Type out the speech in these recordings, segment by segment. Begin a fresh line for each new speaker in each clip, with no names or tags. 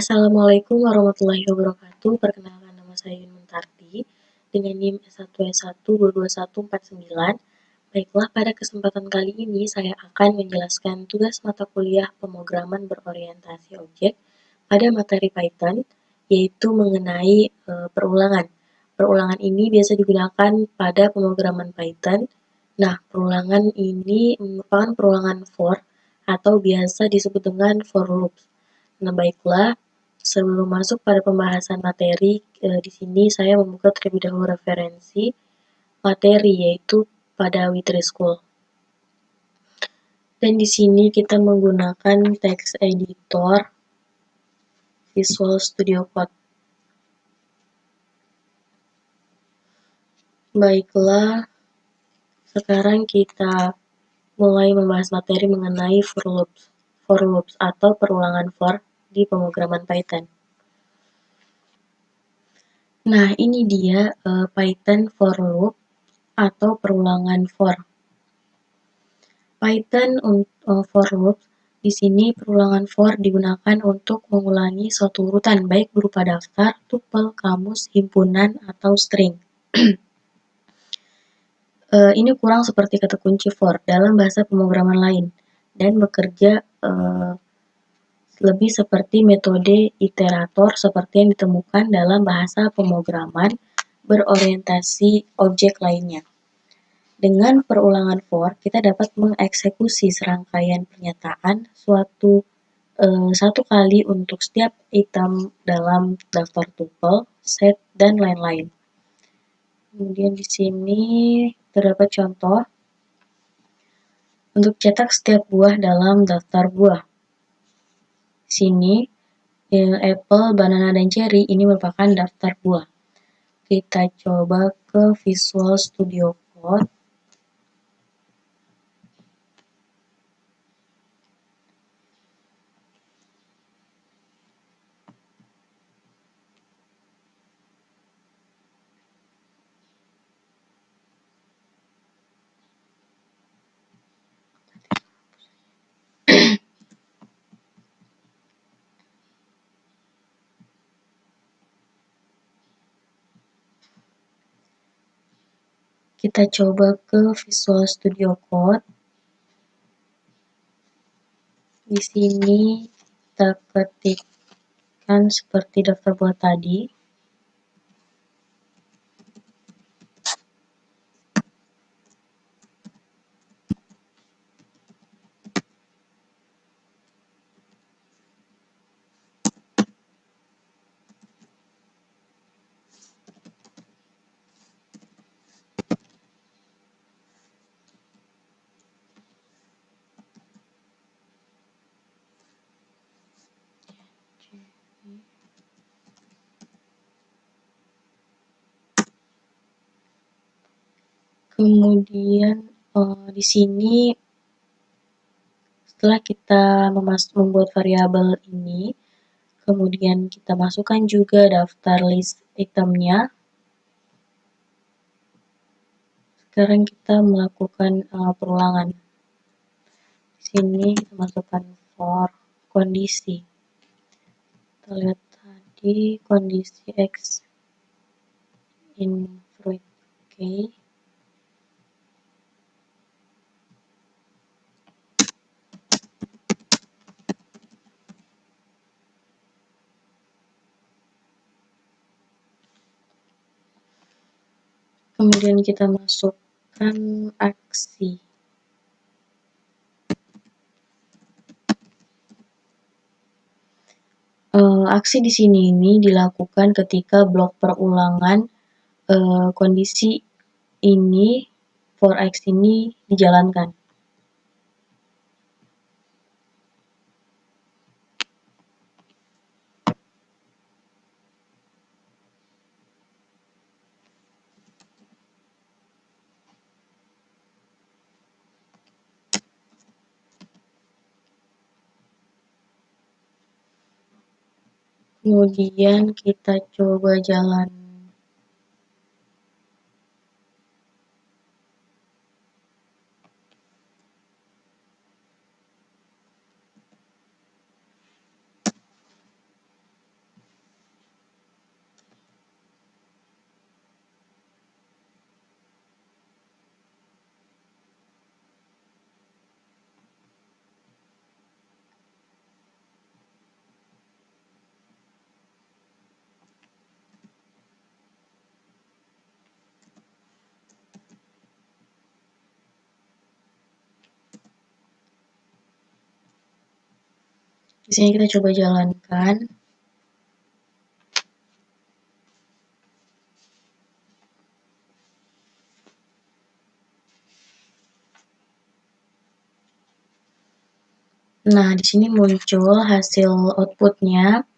Assalamualaikum warahmatullahi wabarakatuh. Perkenalkan, nama saya Yun Muntardi dengan NIM S1S1 22149. Baiklah, pada kesempatan kali ini saya akan menjelaskan tugas mata kuliah pemrograman berorientasi objek pada materi Python, yaitu mengenai perulangan. Perulangan ini biasa digunakan pada pemrograman Python. Nah, perulangan ini merupakan perulangan for atau biasa disebut dengan for loops. Nah, baiklah, sebelum masuk pada pembahasan materi, di sini saya membuka terlebih dahulu referensi materi, yaitu pada Witri School. Dan di sini kita menggunakan text editor Visual Studio Code. Baiklah, sekarang kita mulai membahas materi mengenai for loops atau perulangan for di pemrograman Python. Nah, ini dia Python for loop atau perulangan for. Python for loops, di sini perulangan for digunakan untuk mengulangi suatu urutan, baik berupa daftar, tuple, kamus, himpunan, atau string. Ini kurang seperti kata kunci for dalam bahasa pemrograman lain, dan bekerja lebih seperti metode iterator seperti yang ditemukan dalam bahasa pemrograman berorientasi objek lainnya. Dengan perulangan for, kita dapat mengeksekusi serangkaian pernyataan satu kali untuk setiap item dalam daftar tuple, set, dan lain-lain. Kemudian di sini terdapat contoh untuk cetak setiap buah dalam daftar buah. Di sini apple, banana, dan cherry ini merupakan daftar buah. Kita coba ke Visual Studio Code. Kita coba ke Visual Studio Code. Di sini kita ketikkan seperti daftar buah tadi. Kemudian di sini setelah kita membuat variabel ini, kemudian kita masukkan juga daftar list itemnya. Sekarang kita melakukan perulangan. Di sini kita masukkan for kondisi. Kita lihat tadi kondisi X in fruit. Oke. Kemudian kita masukkan aksi. Aksi di sini ini dilakukan ketika blok perulangan kondisi ini for X ini dijalankan. Kemudian kita coba jalan. Di sini kita coba jalankan. Nah, di sini muncul hasil outputnya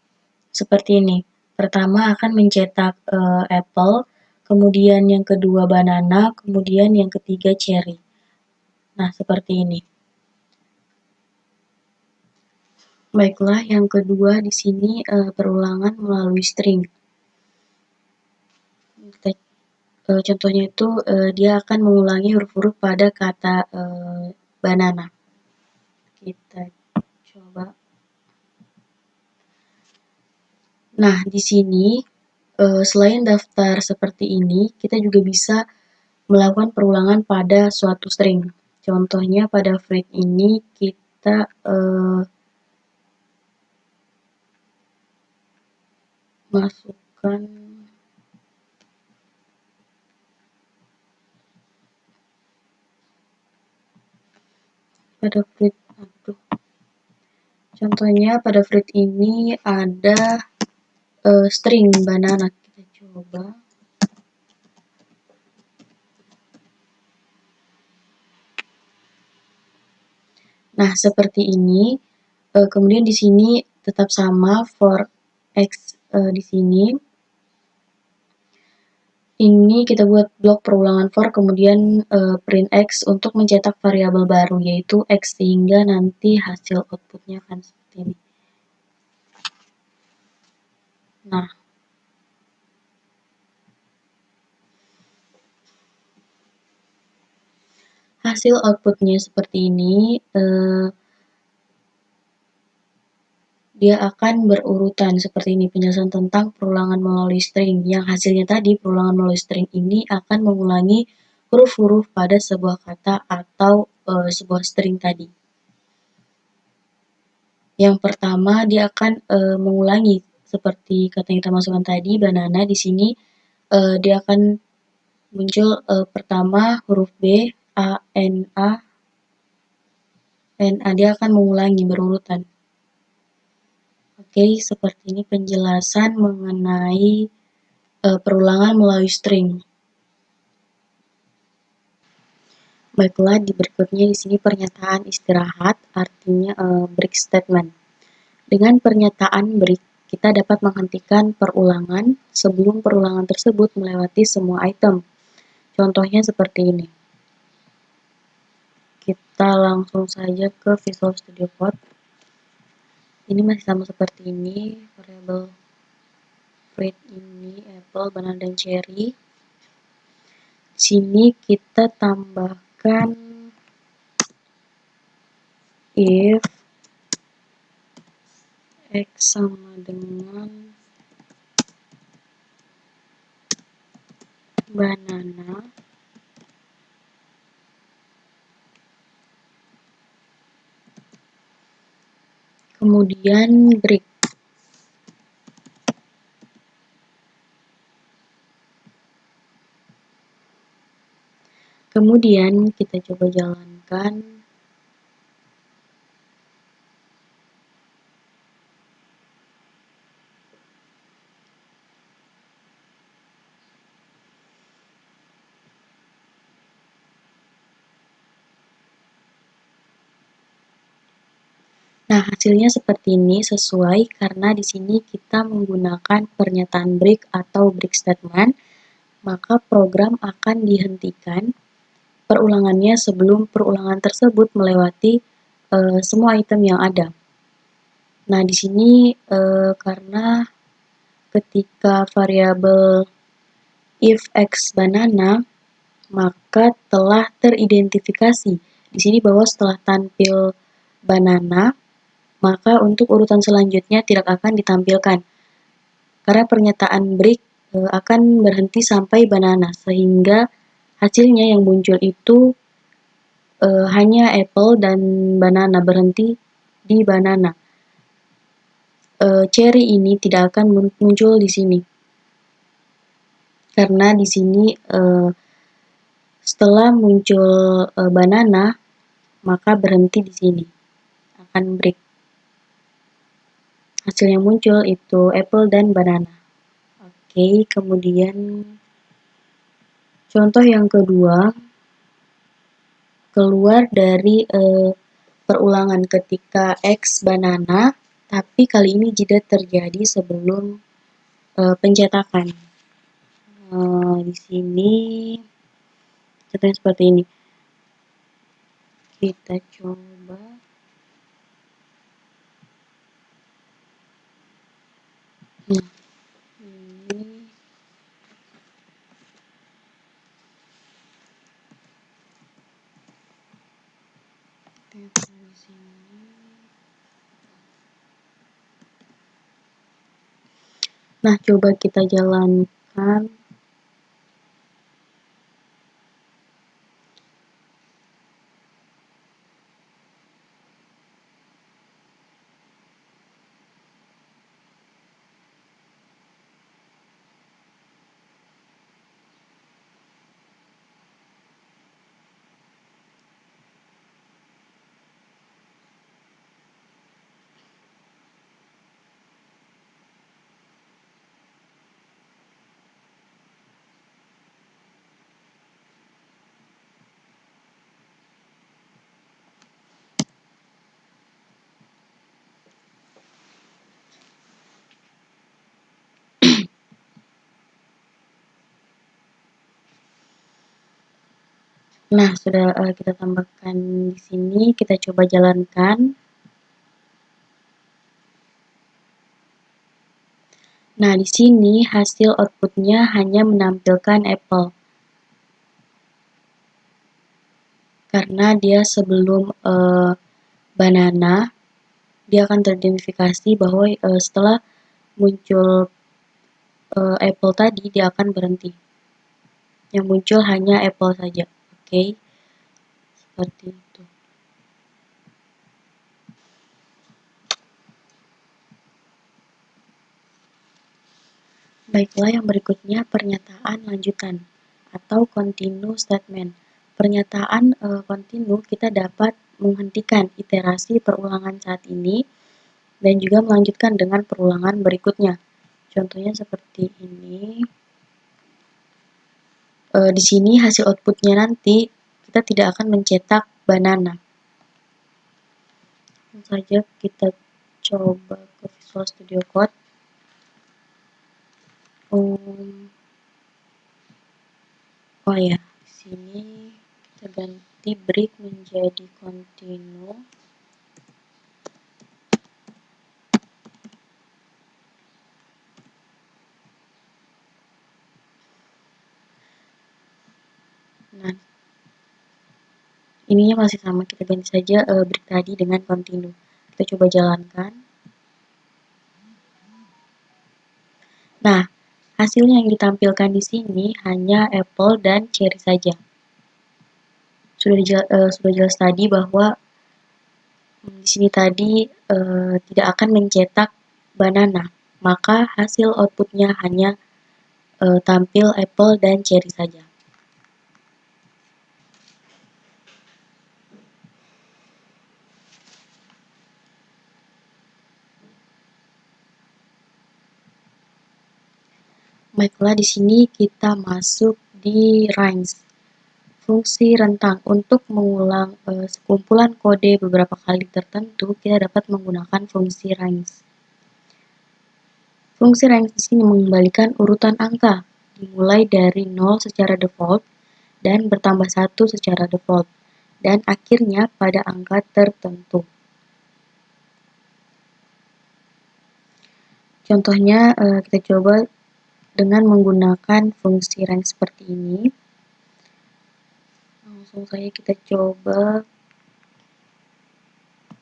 seperti ini. Pertama akan mencetak apple, kemudian yang kedua banana, kemudian yang ketiga cherry. Nah, seperti ini. Baiklah, yang kedua di sini perulangan melalui string. Contohnya itu dia akan mengulangi huruf-huruf pada kata banana. Kita coba. Nah, di sini selain daftar seperti ini, kita juga bisa melakukan perulangan pada suatu string. Contohnya pada fruit ini kita masukkan pada fruit. Contohnya pada fruit ini ada string banana. Kita coba. Nah, seperti ini. Kemudian di sini tetap sama for x di sini. Ini kita buat blok perulangan for, kemudian print x untuk mencetak variabel baru yaitu x, sehingga nanti hasil outputnya akan seperti ini. Nah, hasil outputnya seperti ini. Dia akan berurutan seperti ini, penjelasan tentang perulangan melalui string. Yang hasilnya tadi, perulangan melalui string ini akan mengulangi huruf-huruf pada sebuah kata atau sebuah string tadi. Yang pertama, dia akan mengulangi seperti kata yang kita masukkan tadi, banana. Di sini dia akan muncul pertama huruf B, A, N, A, N, A. Dia akan mengulangi berurutan. Oke, seperti ini penjelasan mengenai perulangan melalui string. Baiklah, di berikutnya di sini pernyataan istirahat, artinya break statement. Dengan pernyataan break, kita dapat menghentikan perulangan sebelum perulangan tersebut melewati semua item. Contohnya seperti ini. Kita langsung saja ke Visual Studio Code. Ini masih sama seperti ini, variabel fruit ini, apple, banana, dan cherry. Di sini kita tambahkan if x sama dengan banana, kemudian break. Kemudian kita coba jalankan. Nah, hasilnya seperti ini sesuai karena di sini kita menggunakan pernyataan break atau break statement, maka program akan dihentikan perulangannya sebelum perulangan tersebut melewati semua item yang ada. Nah, di sini karena ketika variabel if x banana, maka telah teridentifikasi di sini bahwa setelah tampil banana, maka untuk urutan selanjutnya tidak akan ditampilkan. Karena pernyataan break akan berhenti sampai banana, sehingga hasilnya yang muncul itu hanya apple dan banana, berhenti di banana. Cherry ini tidak akan muncul di sini. Karena di sini setelah muncul banana, maka berhenti di sini, akan break. Hasil yang muncul itu apple dan banana. Oke, kemudian contoh yang kedua, keluar dari perulangan ketika X banana, tapi kali ini jeda terjadi sebelum pencetakan. Di sini contohnya seperti ini. Kita coba. Nah, ini kita di sini. Nah, coba kita jalankan. Nah, sudah kita tambahkan di sini, kita coba jalankan. Nah, di sini hasil outputnya hanya menampilkan apple. Karena dia sebelum banana, dia akan teridentifikasi bahwa setelah muncul apple tadi, dia akan berhenti. Yang muncul hanya apple saja. Oke, seperti itu. Baiklah, yang berikutnya pernyataan lanjutan atau continue statement. Pernyataan continue kita dapat menghentikan iterasi perulangan saat ini dan juga melanjutkan dengan perulangan berikutnya. Contohnya seperti ini. Di sini hasil outputnya nanti kita tidak akan mencetak banana. Langsung saja kita coba ke Visual Studio Code. Oh ya, di sini kita ganti break menjadi continue. Nah, ininya masih sama, kita ganti saja break tadi dengan continue. Kita coba jalankan. Nah, hasilnya yang ditampilkan di sini hanya apple dan cherry saja. Sudah jelas tadi bahwa di sini tadi tidak akan mencetak banana, maka hasil outputnya hanya tampil apple dan cherry saja. Baiklah, di sini kita masuk di range. Fungsi rentang untuk mengulang sekumpulan kode beberapa kali tertentu, kita dapat menggunakan fungsi range. Fungsi range di sini mengembalikan urutan angka, dimulai dari 0 secara default dan bertambah 1 secara default, dan akhirnya pada angka tertentu. Contohnya kita coba dengan menggunakan fungsi range seperti ini. Langsung saja kita coba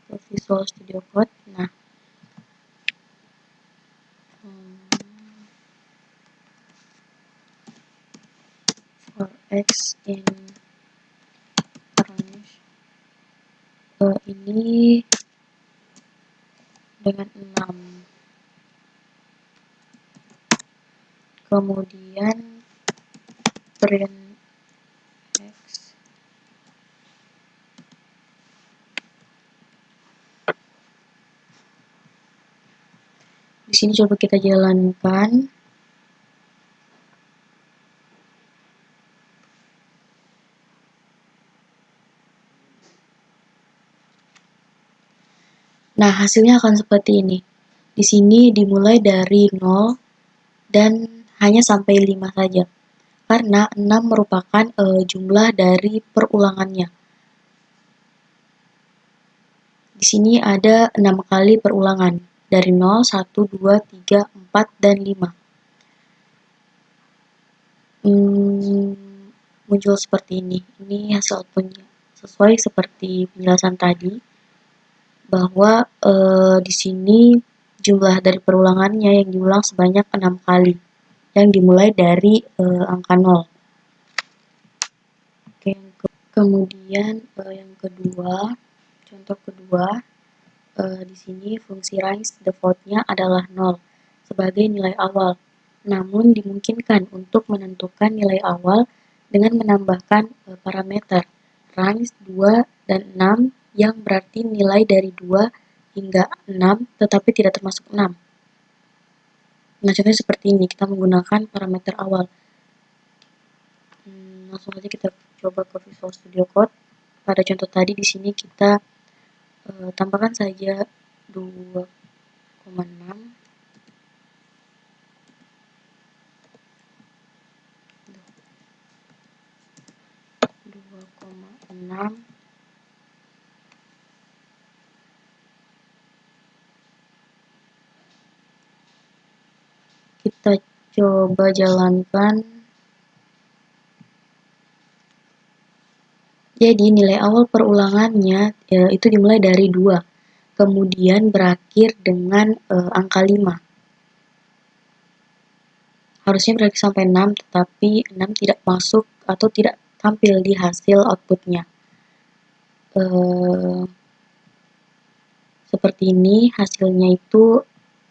ke Visual Studio Code. Nah, for X in range ini dengan 6. Kemudian print X sini coba kita jalankan. Nah, hasilnya akan seperti ini. Di sini dimulai dari 0 dan hanya sampai 5 saja. Karena 6 merupakan jumlah dari perulangannya. Di sini ada 6 kali perulangan. Dari 0, 1, 2, 3, 4, dan 5. Muncul seperti ini. Ini hasil outputnya. Sesuai seperti penjelasan tadi, bahwa di sini jumlah dari perulangannya yang diulang sebanyak 6 kali. Yang dimulai dari angka 0. Oke, kemudian yang kedua, contoh kedua, di sini fungsi range default-nya adalah 0 sebagai nilai awal. Namun dimungkinkan untuk menentukan nilai awal dengan menambahkan parameter range 2 dan 6 yang berarti nilai dari 2 hingga 6 tetapi tidak termasuk 6. Nah, contohnya seperti ini, kita menggunakan parameter awal. Langsung saja kita coba ke Visual Studio Code. Pada contoh tadi di sini kita tambahkan saja 2,6 kita coba jalankan. Jadi nilai awal perulangannya itu dimulai dari 2, kemudian berakhir dengan angka 5. Harusnya berakhir sampai 6, tetapi 6 tidak masuk atau tidak tampil di hasil outputnya. Seperti ini hasilnya itu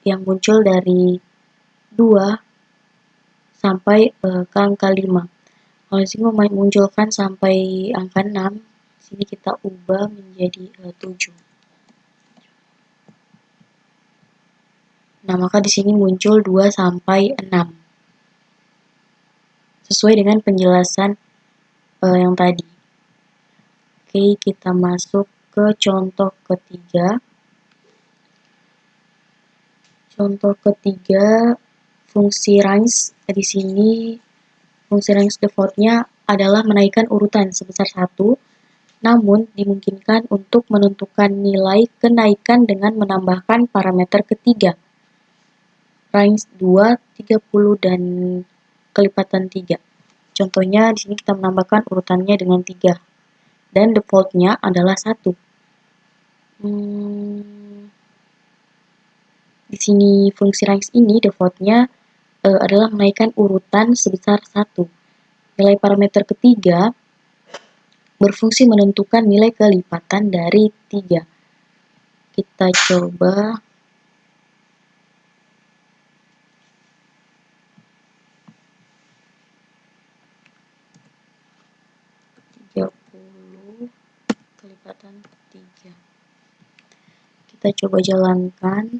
yang muncul dari 2 sampai ke angka 5. Kalau di sini memunculkan sampai angka 6, sini kita ubah menjadi 7. Nah, maka di sini muncul 2 sampai 6. Sesuai dengan penjelasan yang tadi. Oke, kita masuk ke contoh ketiga. Contoh ketiga, fungsi range. Di sini fungsi range default-nya adalah menaikkan urutan sebesar 1, namun dimungkinkan untuk menentukan nilai kenaikan dengan menambahkan parameter ketiga, range 2, 30, dan kelipatan 3. Contohnya di sini kita menambahkan urutannya dengan 3 dan default-nya adalah 1. Di sini fungsi range ini default-nya adalah menaikkan urutan sebesar 1. Nilai parameter ketiga berfungsi menentukan nilai kelipatan dari 3. Kita coba. Kelipatan 3. Kita coba jalankan.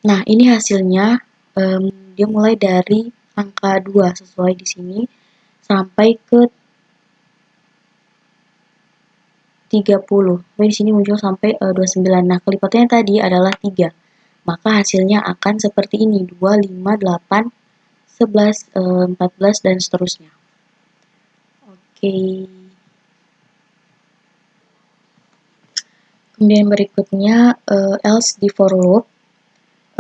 Nah, ini hasilnya dia mulai dari angka 2 sesuai di sini sampai ke 30. Di sini muncul sampai 29. Nah, kelipatannya tadi adalah 3. Maka hasilnya akan seperti ini, 2, 5, 8, 11, 14, dan seterusnya. Oke. Kemudian berikutnya else di for loop.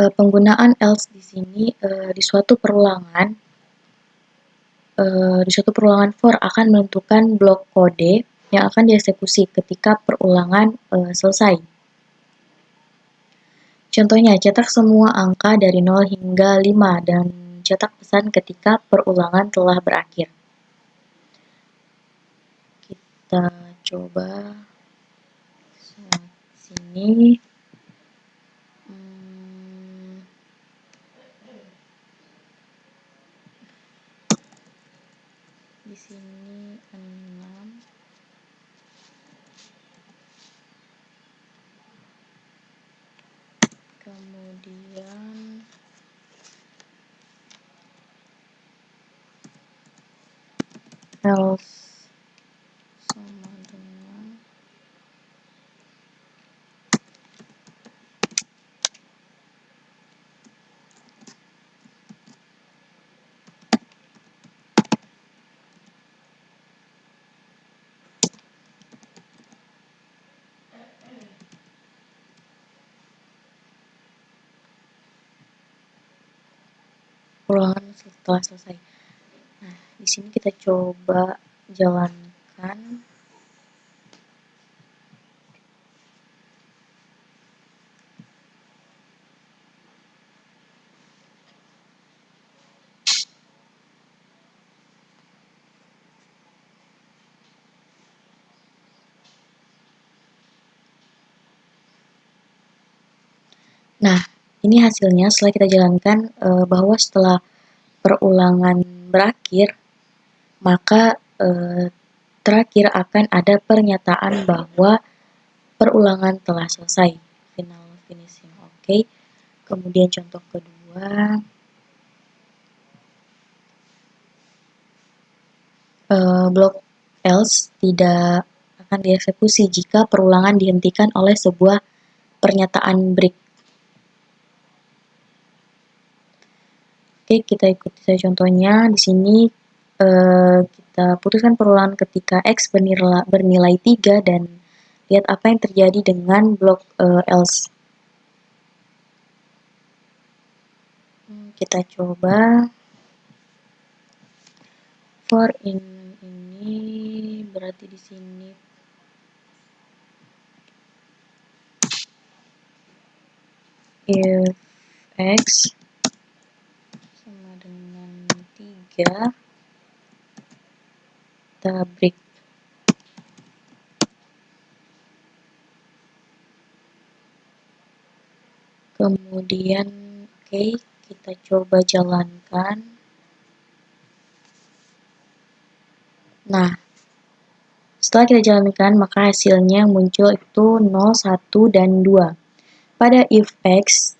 Penggunaan else di sini di suatu perulangan for akan menentukan blok kode yang akan dieksekusi ketika perulangan selesai. Contohnya, cetak semua angka dari 0 hingga 5 dan cetak pesan ketika perulangan telah berakhir. Kita coba sini. Di sini 6. kemudian else sama dengan ulangan setelah selesai. Nah, di sini kita coba jalankan. Nah, ini hasilnya setelah kita jalankan, bahwa setelah perulangan berakhir, maka terakhir akan ada pernyataan bahwa perulangan telah selesai. Final finishing, oke. Kemudian contoh kedua, blok else tidak akan dieksekusi jika perulangan dihentikan oleh sebuah pernyataan break. Oke, kita ikuti saja contohnya. Di sini kita putuskan perulangan ketika X bernilai 3 dan lihat apa yang terjadi dengan blok else. Kita coba for ini berarti di sini if X sama dengan 3, kita break. Kemudian oke, kita coba jalankan. Nah, setelah kita jalankan, maka hasilnya muncul itu 0, 1, dan 2. Pada if X,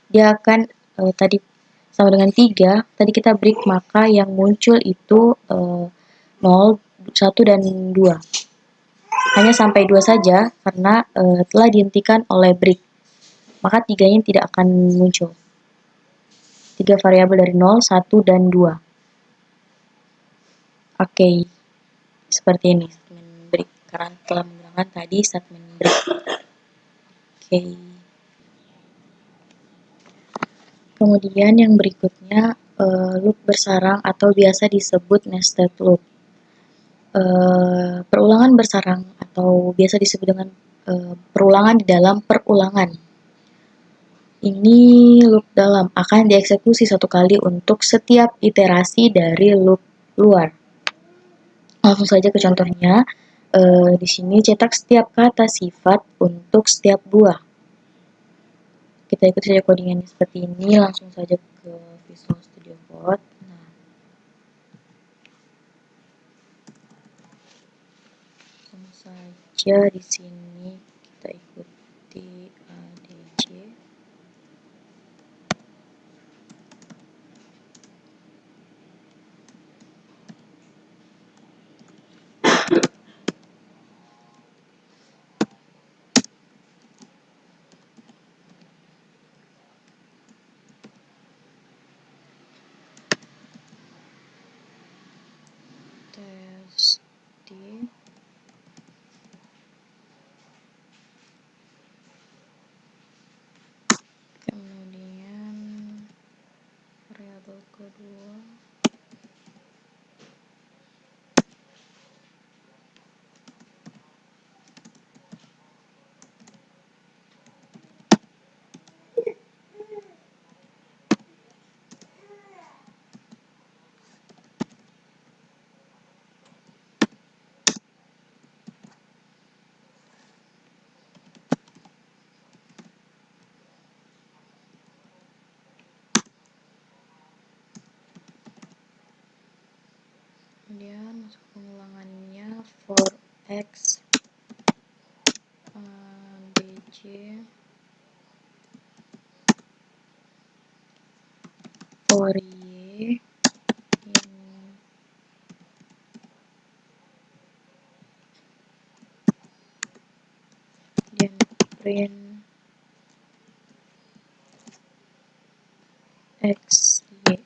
dia akan tadi sama dengan 3, tadi kita break, maka yang muncul itu 0, 1, dan 2. Hanya sampai 2 saja, karena telah dihentikan oleh break. Maka 3-nya tidak akan muncul. 3 variabel dari 0, 1, dan 2. Oke, seperti ini statement break, karena telah menggunakan tadi statement break. Oke. Kemudian yang berikutnya loop bersarang atau biasa disebut nested loop. Perulangan bersarang atau biasa disebut dengan perulangan di dalam perulangan. Ini loop dalam akan dieksekusi satu kali untuk setiap iterasi dari loop luar. Langsung saja ke contohnya. Di sini cetak setiap kata sifat untuk setiap buah. Kita ikuti saja codingannya seperti ini. Langsung saja ke Visual Studio Code. Nah, langsung saja di sini kita ikuti ADC. Test D. Kemudian variabel kedua kemudian masuk pengulangannya for X BC for y dan print x y.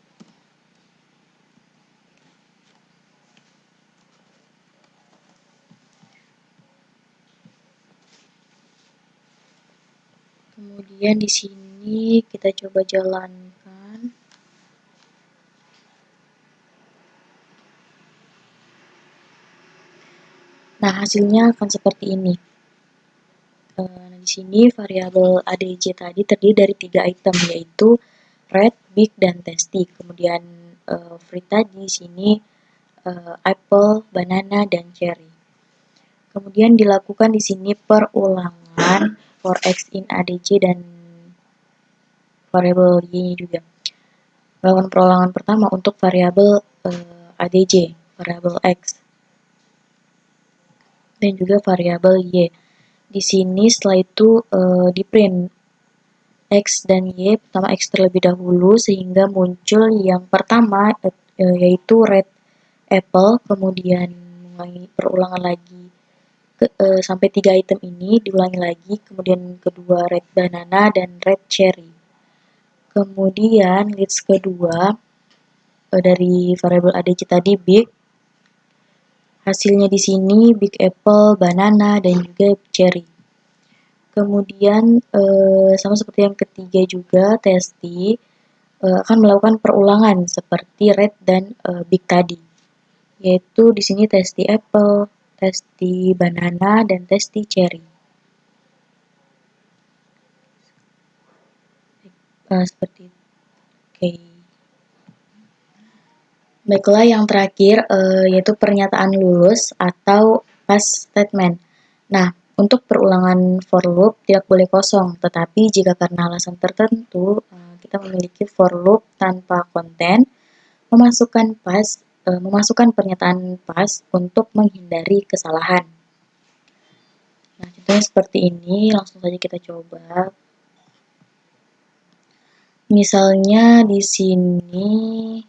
Kemudian di sini kita coba jalankan. Nah, hasilnya akan seperti ini. Di sini variabel ADJ tadi terdiri dari 3 item, yaitu red, big, dan tasty. Kemudian fruit tadi di sini apple, banana, dan cherry. Kemudian dilakukan di sini perulangan for x in ADJ dan variabel y-nya juga. Melakukan perulangan pertama untuk variabel ADJ, variabel x, dan juga variabel y. Di sini setelah itu di print x dan y, pertama x terlebih dahulu sehingga muncul yang pertama yaitu red apple, kemudian mengulangi perulangan lagi sampai 3 item ini diulangi lagi, kemudian kedua red banana dan red cherry. Kemudian list kedua dari variabel ADC tadi big, hasilnya di sini big apple, banana, dan juga cherry. Kemudian sama seperti yang ketiga juga tasty, akan melakukan perulangan seperti red dan big tadi, yaitu di sini tasty apple, tasty banana, dan tasty cherry. Seperti itu. Oke. Baiklah, yang terakhir yaitu pernyataan lulus atau pass statement. Nah, untuk perulangan for loop tidak boleh kosong, tetapi jika karena alasan tertentu kita memiliki for loop tanpa konten, memasukkan pernyataan pass untuk menghindari kesalahan. Nah, contohnya seperti ini, langsung saja kita coba. Misalnya di sini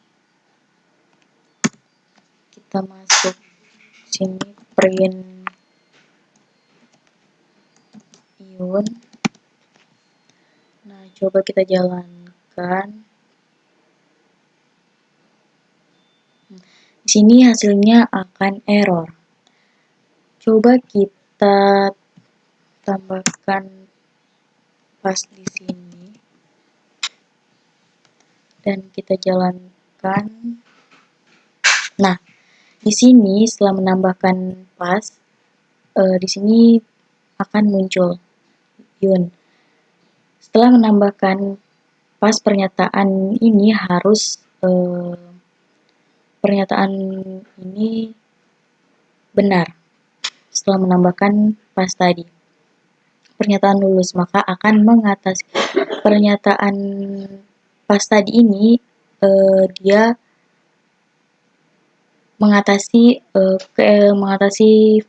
kita masuk sini print iun. Nah, coba kita jalankan. Di sini hasilnya akan error. Coba kita tambahkan pas di sini dan kita jalankan. Nah, di sini setelah menambahkan pas, di sini akan muncul iun. Setelah menambahkan pas pernyataan ini harus pernyataan ini benar. Setelah menambahkan pas tadi pernyataan lulus, maka akan mengatasi pernyataan pas tadi ini dia mengatasi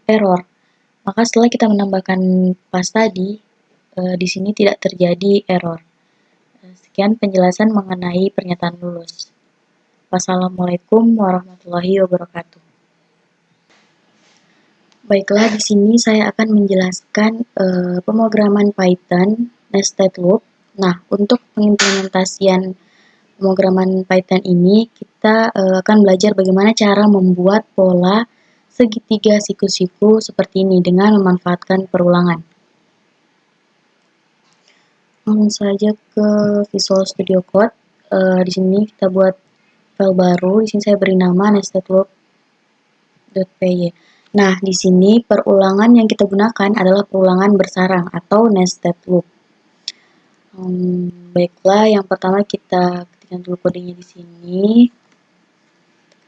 error. Maka setelah kita menambahkan pas tadi di sini tidak terjadi error. Sekian penjelasan mengenai pernyataan lulus. Wassalamualaikum warahmatullahi wabarakatuh. Baiklah, di sini saya akan menjelaskan pemrograman Python nested loop. Nah, untuk pengimplementasian pemrograman Python ini, kita akan belajar bagaimana cara membuat pola segitiga siku-siku seperti ini dengan memanfaatkan perulangan. Langsung saja ke Visual Studio Code. Di sini kita buat file baru. Di sini saya beri nama nestedloop.py. Nah, di sini perulangan yang kita gunakan adalah perulangan bersarang atau nested loop. Baiklah, yang pertama kita ketikkan dulu kodenya di sini.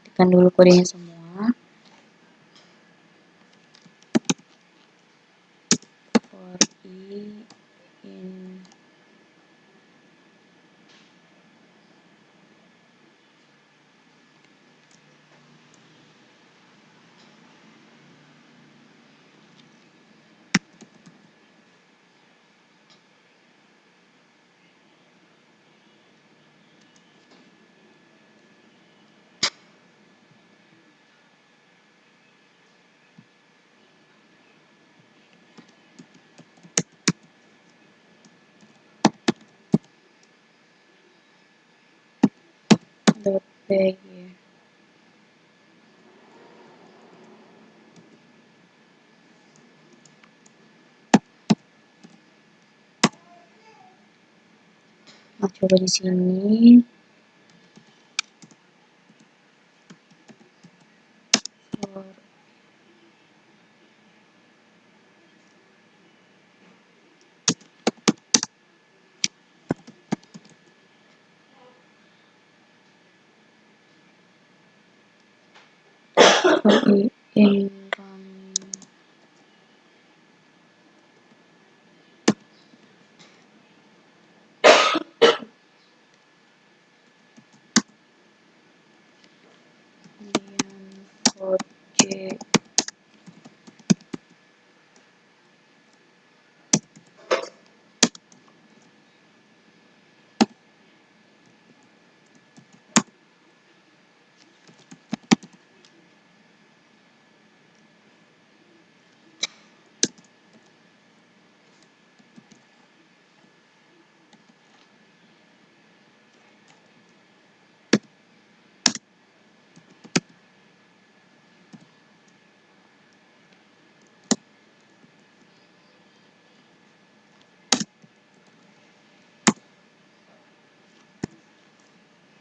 Ketikkan dulu kodenya semua. For i in PY. Nah, coba di sini. Ojek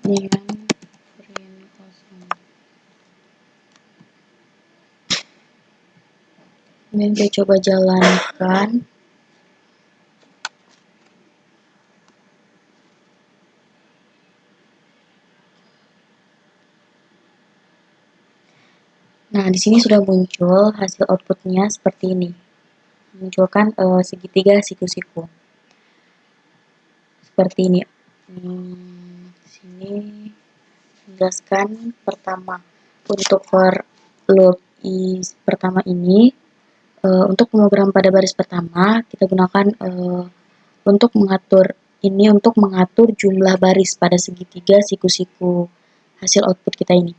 dengan print kosong. Ini saya coba jalankan. Nah, di sini sudah muncul hasil outputnya seperti ini. Munculkan segitiga siku-siku. Seperti ini. Sini menjelaskan pertama untuk for loop pertama ini untuk pemrograman pada baris pertama kita gunakan untuk mengatur jumlah baris pada segitiga siku-siku hasil output kita ini.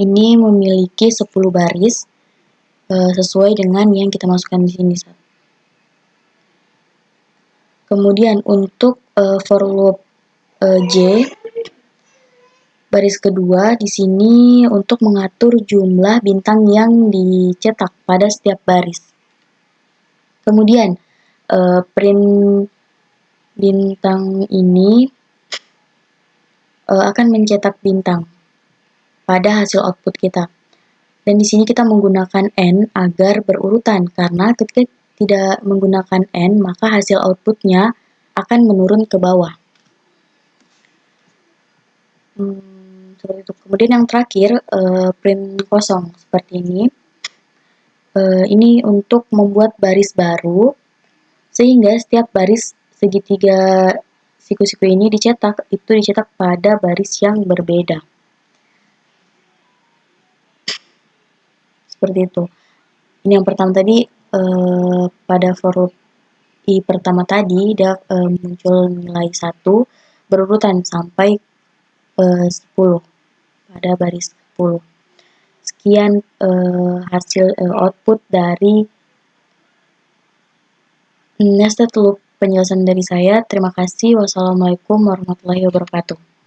Ini memiliki 10 baris sesuai dengan yang kita masukkan di sini. Kemudian untuk for loop J baris kedua di sini untuk mengatur jumlah bintang yang dicetak pada setiap baris. Kemudian print bintang ini akan mencetak bintang pada hasil output kita. Dan di sini kita menggunakan N agar berurutan karena ketika tidak menggunakan N maka hasil outputnya akan menurun ke bawah. Seperti itu. Kemudian yang terakhir print kosong seperti ini. Ini untuk membuat baris baru sehingga setiap baris segitiga siku-siku ini dicetak pada baris yang berbeda. Seperti itu. Ini yang pertama tadi pada for loop I pertama tadi dia muncul nilai 1 berurutan sampai 10 pada baris 10. Sekian hasil output dari nested loop penjelasan dari saya. Terima kasih. Wassalamualaikum warahmatullahi wabarakatuh.